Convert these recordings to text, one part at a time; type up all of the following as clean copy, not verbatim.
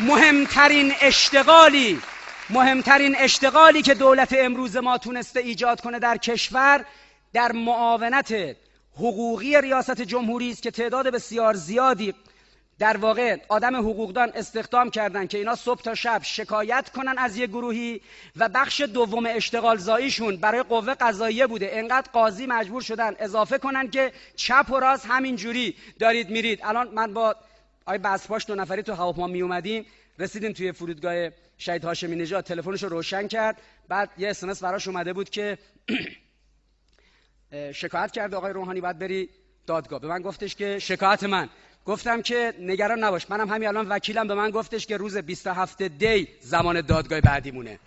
مهمترین اشتغالی که دولت امروز ما تونسته ایجاد کنه در کشور در معاونت حقوقی ریاست جمهوری است که تعداد بسیار زیادی در واقع آدم حقوقدان استخدام کردن که اینا صبح تا شب شکایت کنن از یک گروهی و بخش دوم اشتغال زاییشون برای قوه قضاییه بوده. انقدر قاضی مجبور شدن اضافه کنن که چپ و راست همینجوری دارید میرید. الان من با آقای بسپاش 2 نفری تو هواپیما می اومدیم، رسیدیم توی فرودگاه شهید هاشمی نژاد، تلفنش رو روشن کرد، بعد یه اس براش اومده بود که شکایت کرده آقای روحانی باید بری دادگاه. به من گفتش که شکایت من، گفتم که نگران نباش، منم همین الان وکیلم به من گفتش که روز 27 دی زمان دادگاه بعدی مونه.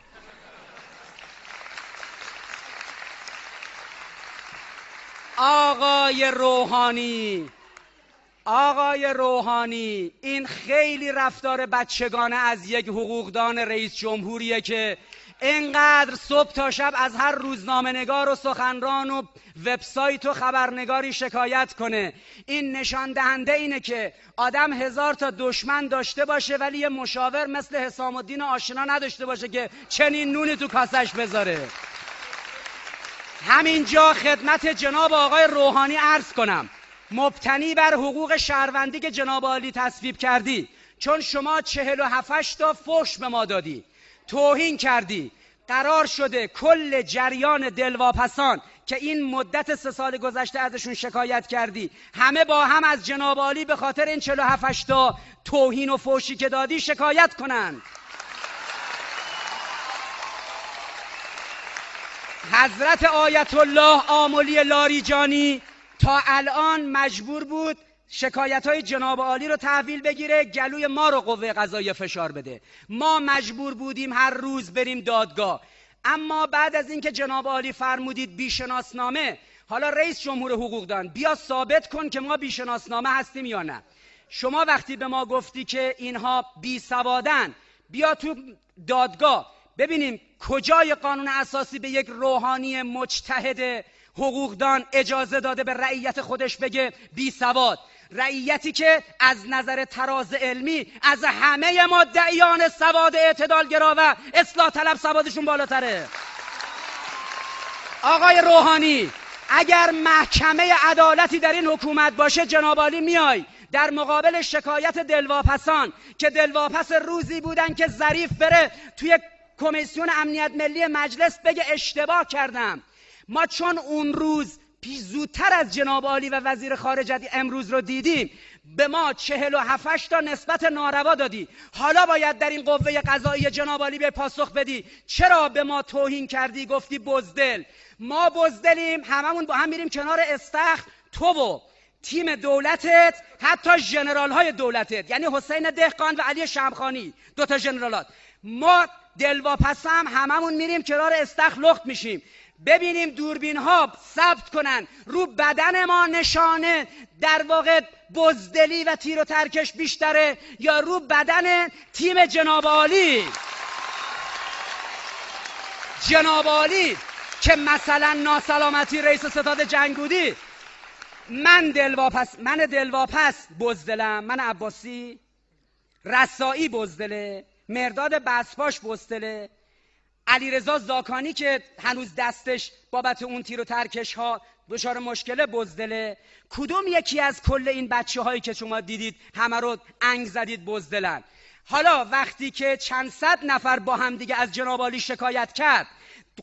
آقای روحانی این خیلی رفتار بچگانه از یک حقوقدان رئیس جمهوریه که اینقدر صبح تا شب از هر روزنامه نگار و سخنران و وبسایت و خبرنگاری شکایت کنه. این نشان دهنده اینه که آدم 1000 تا دشمن داشته باشه ولی یه مشاور مثل حسام الدین آشنا نداشته باشه که چنین نونی تو کاسش بذاره. همینجا خدمت جناب آقای روحانی عرض کنم، مبتنی بر حقوق شهروندی که جناب عالی تصویب کردی، چون شما 47 تا فحش به ما دادی، توهین کردی، قرار شده کل جریان دلواپسان که این مدت 3 سال گذشته ازشون شکایت کردی همه با هم از جناب عالی به خاطر این 47 تا توهین و فحشی که دادی شکایت کنند. حضرت آیت الله آملی لاریجانی تا الان مجبور بود شکایت‌های جناب عالی رو تحویل بگیره، گلوی ما رو قوه قضاییه فشار بده. ما مجبور بودیم هر روز بریم دادگاه. اما بعد از اینکه جناب عالی فرمودید بیشناسنامه، حالا رئیس جمهور حقوقدان بیا ثابت کن که ما بیشناسنامه هستیم یا نه. شما وقتی به ما گفتی که اینها بیسوادن، بیا تو دادگاه ببینیم کجای قانون اساسی به یک روحانی مجتهد حقوقدان اجازه داده به رعیت خودش بگه بی سواد. رعیتی که از نظر تراز علمی از همه مدعیان سواد اعتدالگرا و اصلاح طلب سوادشون بالاتره. آقای روحانی اگر محکمه عدالتی در این حکومت باشه، جناب عالی میای در مقابل شکایت دلواپسان که دلواپس روزی بودن که ظریف بره توی کمیسیون امنیت ملی مجلس بگه اشتباه کردم، ما چون اون روز زودتر از جناب عالی و وزیر خارجه امروز رو دیدیم، به ما 47 تا نسبت ناروا دادی. حالا باید در این قوه قضاییه جناب عالی به پاسخ بدی چرا به ما توهین کردی، گفتی بزدل. ما بزدلیم، هممون با هم میریم کنار استخر، تو و تیم دولتت، حتی ژنرال های دولتت، یعنی حسین دهقان و علی شمخانی، 2 تا ژنرالات، ما دلواپس هم هممون میریم کنار استخر لخت میشیم، ببینیم دوربین ها ثبت کنن رو بدن ما نشانه در واقع بزدلی و تیر و ترکش بیشتره یا رو بدن تیم جناب عالی. جناب عالی که مثلا ناسلامتی رئیس ستاد جنگودی، من دلواپس بزدلم، من عباسی، رسایی بزدله، مرداد بسپاش بزدله، علیرضا زاکانی که هنوز دستش بابت اون تیر و ترکش ها دچار مشکل بزدله. کدوم یکی از کل این بچه هایی که شما دیدید همه رو انگ زدید بزدلن؟ حالا وقتی که چند صد نفر با هم دیگه از جناب عالی شکایت کرد،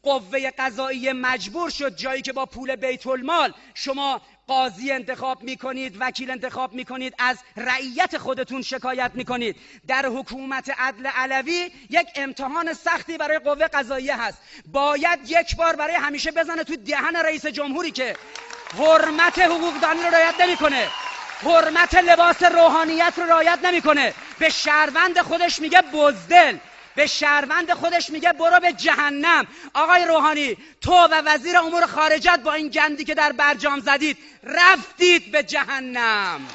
قوه قضاییه مجبور شد جایی که با پول بیت المال شما قاضی انتخاب میکنید، وکیل انتخاب میکنید، از رعیت خودتون شکایت میکنید. در حکومت عدل علوی یک امتحان سختی برای قوه قضاییه هست، باید یک بار برای همیشه بزنه تو دهن رئیس جمهوری که حرمت حقوقدانی رو رعایت نمیکنه، حرمت لباس روحانیت رو رعایت نمیکنه، به شهروند خودش میگه بزدل، به شهروند خودش میگه برو به جهنم. آقای روحانی، تو و وزیر امور خارجت با این گندی که در برجام زدید رفتید به جهنم.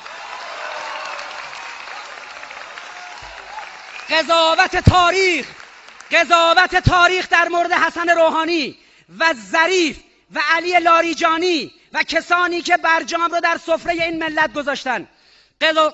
قضاوت تاریخ در مورد حسن روحانی و ظریف و علی لاریجانی و کسانی که برجام رو در سفره این ملت گذاشتن.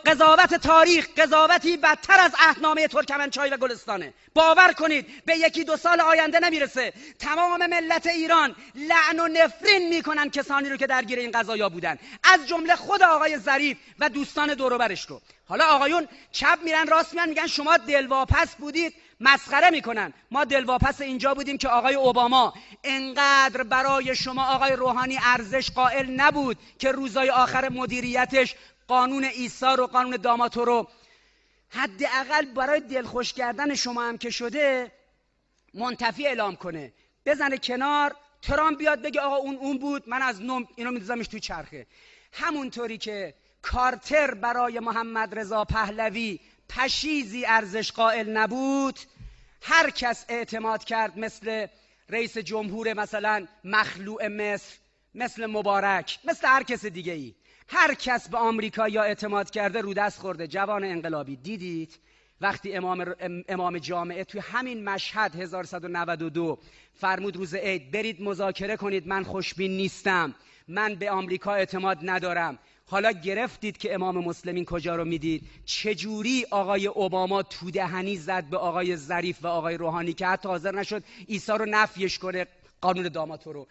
قضاوت تاریخ قضاوتی بدتر از عهدنامه ترکمنچای و گلستانه. باور کنید به 1-2 سال آینده نمیرسه تمام ملت ایران لعن و نفرین میکنن کسانی رو که درگیر این قضایا بودن، از جمله خود آقای ظریف و دوستان دور و برش رو. حالا آقایون چپ میرن راست میرن میگن شما دلواپس بودید، مسخره میکنن. ما دلواپس اینجا بودیم که آقای اوباما انقدر برای شما آقای روحانی ارزش قائل نبود که روزای آخر مدیریتش قانون ایثار و قانون داماتو رو حداقل برای دلخوش کردن شما هم که شده منتفی اعلام کنه، بزنه کنار. ترامپ بیاد بگه آقا اون بود، من از نوم اینو میذارمش توی چرخه. همونطوری که کارتر برای محمد رضا پهلوی پشیزی ارزش قائل نبود، هر کس اعتماد کرد مثل رئیس جمهور مثلا مخلوع مصر، مثل مبارک، مثل هر کس دیگه ای، هر کس به آمریکا یا اعتماد کرده رو دست خورده. جوان انقلابی دیدید وقتی امام جامعه توی همین مشهد 1192 فرمود روز عید برید مذاکره کنید، من خوشبین نیستم، من به آمریکا اعتماد ندارم. حالا گرفتید که امام مسلمین کجا رو میدید؟ چجوری آقای اوباما تو دهنی زد به آقای ظریف و آقای روحانی که حتی حاضر نشد عیسی رو نفیش کنه، قانون داماتو رو.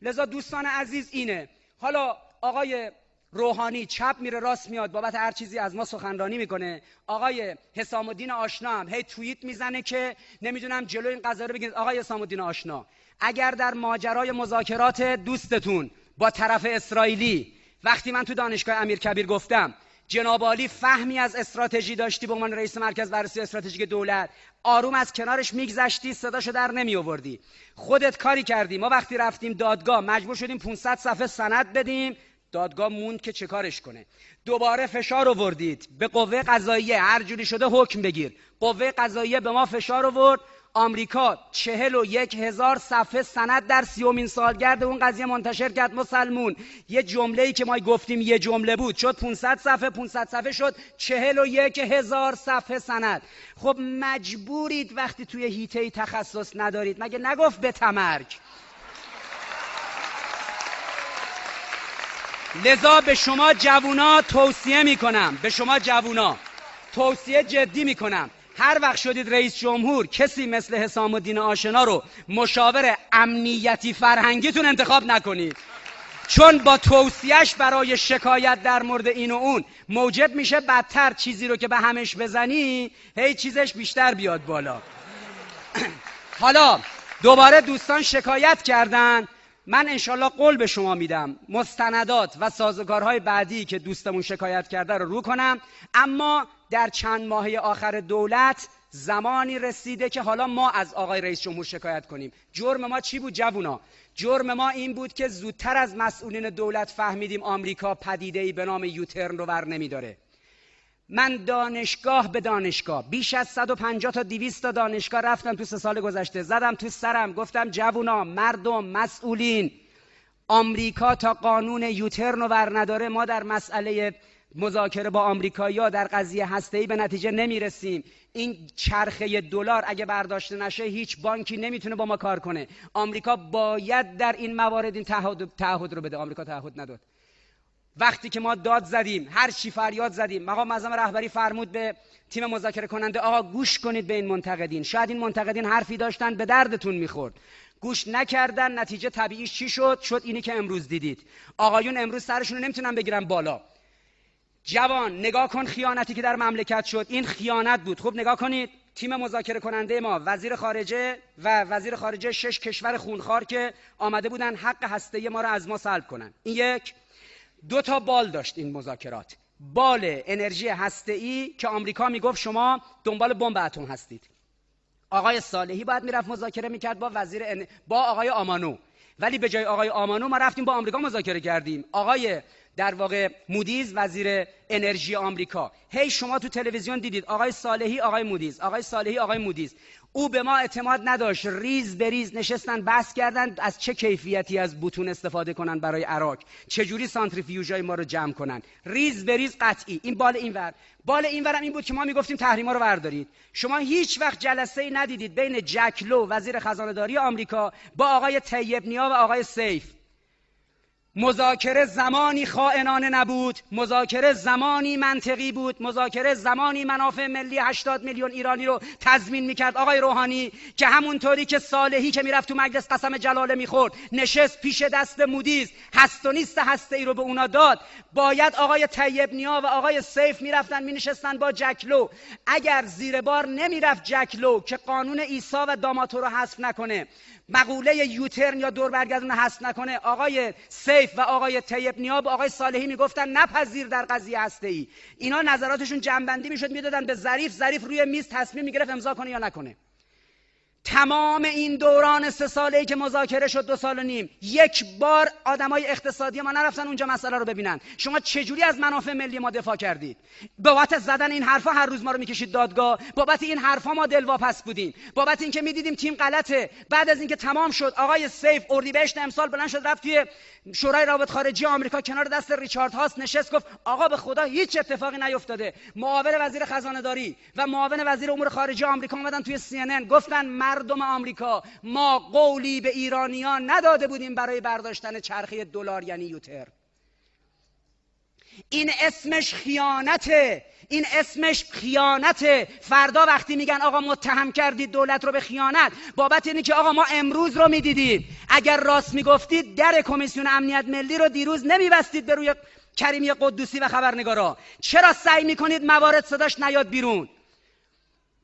لذا دوستان عزیز اینه. حالا آقای روحانی چپ میره راست میاد بابت هر چیزی از ما سخنرانی میکنه. آقای حسام الدین آشنا هم هی توییت میزنه که نمیدونم جلوی این قضیه رو بگیرید. آقای حسام الدین آشنا، اگر در ماجرای مذاکرات دوستتون با طرف اسرائیلی، وقتی من تو دانشگاه امیرکبیر گفتم جناب عالی فهمی از استراتژی داشتی به عنوان رئیس مرکز بررسی استراتژیک دولت، آروم از کنارش میگذشتی، صداشو در نمی آوردی، خودت کاری کردی. ما وقتی رفتیم دادگاه مجبور شدیم 500 صفحه سند بدیم، دادگاه موند که چه کارش کنه. دوباره فشار آوردید به قوه قضاییه، هر جوری شده حکم بگیر. قوه قضاییه به ما فشار آورد. آمریکا 41,000 صفحه سند در 30مین سالگرد اون قضیه منتشر کرد. مسلمون یه جمله‌ای که ما گفتیم یه جمله بود شد 500 صفحه، 500 صفحه شد 41,000 صفحه سند. خب مجبورید وقتی توی حیطه‌ای تخصص ندارید، مگه نگفت به تمرگ؟ لذا به شما جوونا توصیه میکنم، به شما جوونا توصیه جدی میکنم، هر وقت شدید رئیس جمهور کسی مثل حسام الدین آشنا رو مشاور امنیتی فرهنگیتون انتخاب نکنید، چون با توصیهش برای شکایت در مورد این و اون موجب میشه بدتر چیزی رو که به همش بزنی هی چیزش بیشتر بیاد بالا. حالا دوباره دوستان شکایت کردن، من انشالله قول به شما میدم مستندات و سازوکارهای بعدی که دوستمون شکایت کرده رو کنم. اما در چند ماهه آخر دولت زمانی رسیده که حالا ما از آقای رئیس جمهور شکایت کنیم. جرم ما چی بود جوونا؟ جرم ما این بود که زودتر از مسئولین دولت فهمیدیم آمریکا پدیده‌ای به نام یوترن رو ور نمیداره. من دانشگاه به دانشگاه بیش از 150 تا 200 تا دانشگاه رفتم تو 3 سال گذشته، زدم تو سرم گفتم جوونا، مردم، مسئولین، آمریکا تا قانون یوترن رو ور نداره ما در مسئله مذاکره با آمریکایی‌ها در قضیه هسته‌ای به نتیجه نمیرسیم. این چرخه دلار اگه برداشته نشه هیچ بانکی نمیتونه با ما کار کنه. آمریکا باید در این موارد این تعهد رو بده. آمریکا تعهد نداد. وقتی که ما داد زدیم، هر چی فریاد زدیم، مقام معظم رهبری فرمود به تیم مذاکره کننده آقا گوش کنید به این منتقدین، شاید این منتقدین حرفی داشتن به دردتون میخورد. گوش نکردن، نتیجه طبیعیش چی شد؟ شد اینی که امروز دیدید. آقایون امروز سرشون رو نمیتونن بگیرن بالا. جوان نگاه کن خیانتی که در مملکت شد، این خیانت بود. خب نگاه کنید تیم مذاکره کننده ما، وزیر خارجه و وزیر خارجه 6 کشور خونخوار که آمده بودن حق هسته‌ای ما رو از ما سلب کنن. این یک. 2 تا بال داشت این مذاکرات. بال انرژی هسته‌ای که آمریکا میگفت شما دنبال بمب اتم هستید. آقای صالحی باید میرفت مذاکره میکرد با با آقای آمانو، ولی به جای آقای آمانو ما رفتیم با آمریکا مذاکره کردیم. آقای در واقع مودیز وزیر انرژی آمریکا، هی شما تو تلویزیون دیدید آقای صالحی آقای مودیز، آقای صالحی آقای مودیز. او به ما اعتماد نداشت، ریز به ریز نشستن بحث کردن از چه کیفیتی از بوتون استفاده کنن برای عراق، چه جوری سانتریفیوژای ما رو جمع کنن، ریز به ریز قطعی. این بال اینور. بال اینورم این بود که ما میگفتیم تحریما رو بردارید. شما هیچ وقت جلسه‌ای ندیدید بین جک لو وزیر خزانه‌داری آمریکا با آقای طیب نیا و آقای سیف. مذاکره زمانی خائنانه نبود، مذاکره زمانی منطقی بود، مذاکره زمانی منافع ملی 80 میلیون ایرانی رو تضمین میکرد آقای روحانی، که همونطوری که صالحی که میرفت تو مجلس قسم جلاله میخورد نشست پیش دست مودیز هست و نیست هسته‌ای رو به اونا داد، باید آقای طیب نیا و آقای سیف میرفتن مینشستن با جکلو. اگر زیر بار نمیرفت جکلو که قانون عیسی و داماتو رو حذف نکنه، مقوله یوترن یا دور برگردون حذف نکنه، آقای سیف و آقای طیب نیا و آقای صالحی میگفتن نپذیر در قضیه هسته‌ای. اینا نظراتشون جنبندی میشد میدادن به ظریف، ظریف روی میز تصمیم میگرفت امضا کنه یا نکنه. تمام این دوران 3 ساله‌ای که مذاکره شد 2 سال و نیم، یک بار آدمای اقتصادی ما نرفتن اونجا مسئله رو ببینن. شما چجوری از منافع ملی ما دفاع کردید؟ بابت زدن این حرفا هر روز ما رو میکشید دادگاه، بابت این حرفا ما دلواپس بودیم، بابت اینکه میدیدیم تیم غلطه. بعد از اینکه تمام شد آقای سیف اردیبهشت امسال بلند شد رفت توی شورای روابط خارجه آمریکا کنار دست ریچارد هاست نشست، گفت آقا به خدا هیچ اتفاقی نیفتاده. معاون وزیر خزانه داری و معاون وزیر امور خارجه آمریکا اومدن توی CNN گفتن مردم آمریکا ما قولی به ایرانیان نداده بودیم برای برداشتن چرخه دلار یعنی یوتر. این اسمش خیانته، این اسمش خیانته. فردا وقتی میگن آقا متهم کردید دولت رو به خیانت، بابت اینه که آقا ما امروز رو میدیدید، اگر راست میگفتید در کمیسیون امنیت ملی رو دیروز نمیبستید به روی کریمی قدوسی و خبرنگارا. چرا سعی میکنید موارد صداش نیاد بیرون؟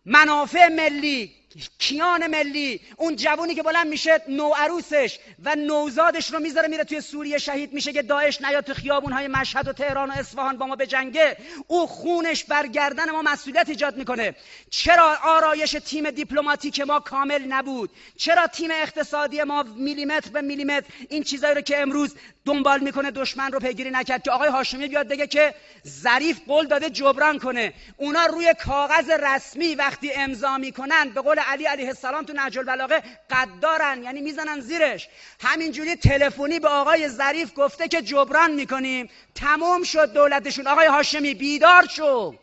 منافع ملی، کیان ملی، اون جوونی که بلند میشه نوعروسش و نوزادش رو میذاره میره توی سوریه شهید میشه که داعش نیاد تو خیابونهای مشهد و تهران و اصفهان با ما بجنگه، او خونش بر گردن ما مسئولیت ایجاد میکنه. چرا آرایش تیم دیپلماتیک ما کامل نبود؟ چرا تیم اقتصادی ما میلیمتر به میلیمتر این چیزایی رو که امروز دنبال میکنه دشمن رو پیگیری نکرد؟ که آقای هاشمی بیاد بگه که ظریف قول داده جبران کنه. اونا روی کاغذ رسمی وقتی امضا میکنن به قول علی علیه السلام تو نهج البلاغه قدارن، یعنی میزنن زیرش. همینجوری تلفنی به آقای ظریف گفته که جبران میکنیم، تموم شد دولتشون. آقای هاشمی بیدار شو،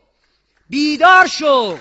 بیدار شو.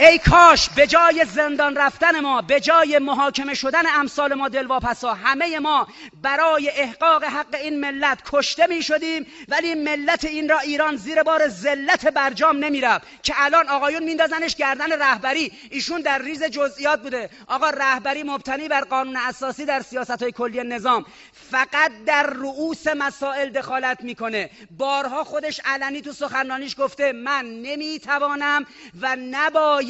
ای کاش به جای زندان رفتن ما، به جای محاکمه شدن امثال ما دلواپسا، همه ما برای احقاق حق این ملت کشته می شدیم، ولی ملت این را ایران زیر بار ذلت برجام نمی رفت که الان آقایون میندازنش گردن رهبری. ایشون در ریز جزئیات بوده. آقا رهبری مبتنی بر قانون اساسی در سیاست‌های کلی نظام فقط در رؤوس مسائل دخالت میکنه. بارها خودش علنی تو سخنرانیش گفته من نمیتوانم و نباید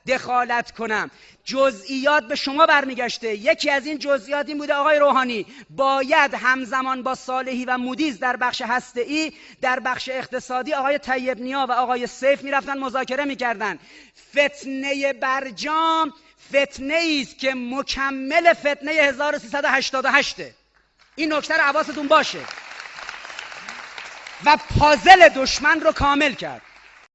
دخالت کنم. جزئیات به شما برمیگشته. یکی از این جزئیات این بوده آقای روحانی باید همزمان با صالحی و مودیز در بخش هسته‌ای، در بخش اقتصادی آقای طیب نیا و آقای سیف میرفتن مذاکره میکردن. فتنه برجام فتنه است که مکمل فتنه 1388. این نکته رو حواستون باشه. و پازل دشمن رو کامل کرد.